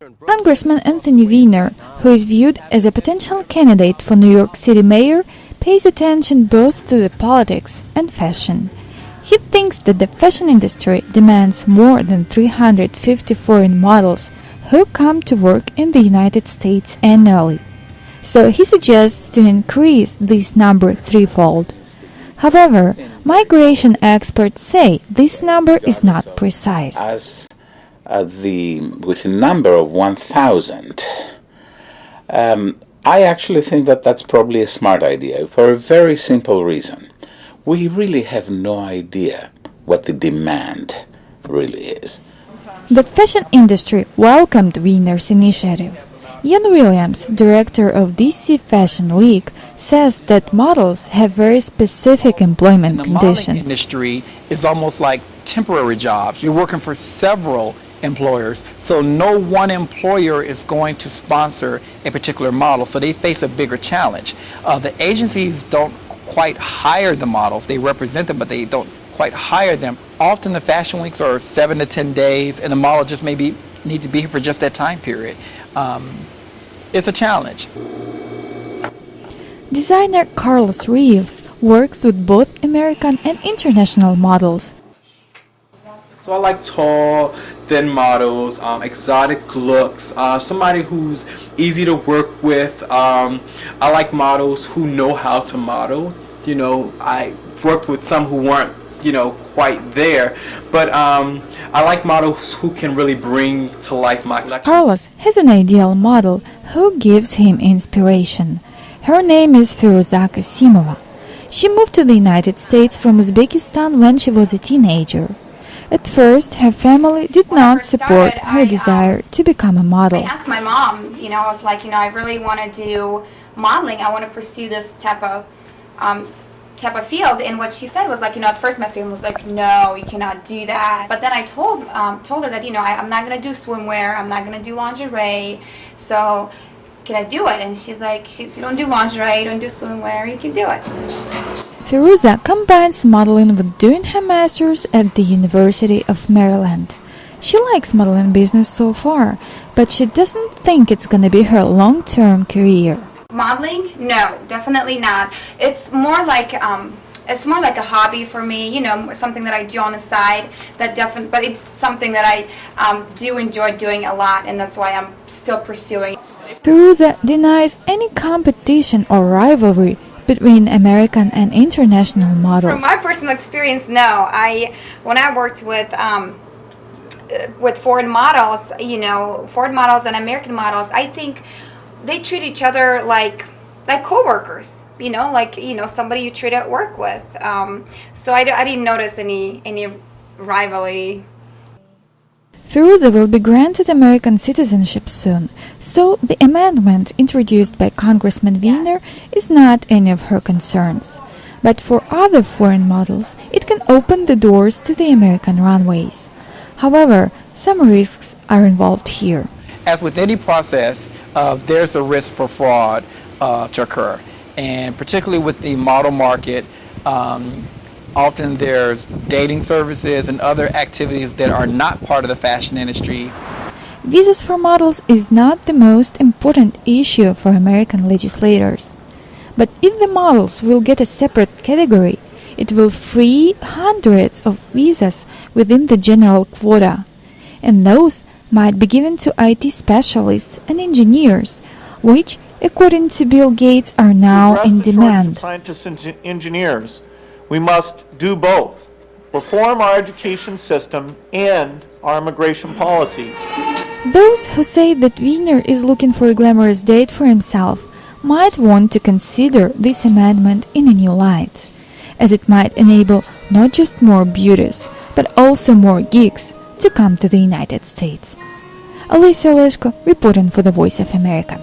Congressman Anthony Weiner, who is viewed as a potential candidate for New York City mayor, pays attention both to the politics and fashion. He thinks that the fashion industry demands more than 350 foreign models who come to work in the United States annually. So he suggests to increase this number threefold. However, migration experts say this number is not precise. With a number of 1,000, I actually think that that's probably a smart idea for a very simple reason. We really have no idea what the demand really is. The fashion industry welcomed Weiner's initiative. Ian Williams, director of DC Fashion Week, says that models have very specific employment conditions. The modeling industry is almost like temporary jobs. You're working for several employers, so no one employer is going to sponsor a particular model, so they face a bigger challenge. The agencies don't quite hire the models. They represent them, but they don't quite hire them. Often the fashion weeks are 7 to 10 days, and the model just maybe need to be here for just that time period. It's a challenge. Designer Carlos Reeves works with both American and international models. So I like tall, thin models, exotic looks, somebody who's easy to work with. I like models who know how to model. You know, I worked with some who weren't, quite there, but I like models who can really bring to life my collection. Carlos has an ideal model who gives him inspiration. Her name is Firuza Kasimova. She moved to the United States from Uzbekistan when she was a teenager. At first, her family did not support her desire to become a model. I asked my mom, I was like, I really want to do modeling. I want to pursue this type of field. And what she said was like, at first my family was like, no, you cannot do that. But then I told her that, I'm not going to do swimwear. I'm not going to do lingerie. So can I do it? And she's like, if you don't do lingerie, you don't do swimwear, you can do it. Firuza combines modeling with doing her master's at the University of Maryland. She likes modeling business so far, but she doesn't think it's going to be her long-term career. Modeling? No, definitely not. It's more like a hobby for me, something that I do on the side. But it's something that I do enjoy doing a lot, and that's why I'm still pursuing. Firuza denies any competition or rivalry between American and international models. From my personal experience, no. When I worked with foreign models, foreign models and American models, I think they treat each other like co-workers, somebody you treat at work with. So I didn't notice any rivalry. Firuza will be granted American citizenship soon, so the amendment introduced by Congressman Weiner is not any of her concerns. But for other foreign models, it can open the doors to the American runways. However, some risks are involved here. As with any process, there's a risk for fraud to occur. And particularly with the model market, often there's dating services and other activities that are not part of the fashion industry. Visas for models is not the most important issue for American legislators. But if the models will get a separate category, it will free hundreds of visas within the general quota. And those might be given to IT specialists and engineers, which, according to Bill Gates, are now in demand. Scientists and engineers, we must do both. Reform our education system and our immigration policies. Those who say that Weiner is looking for a glamorous date for himself might want to consider this amendment in a new light, as it might enable not just more beauties, but also more geeks to come to the United States. Olesia reporting for the Voice of America.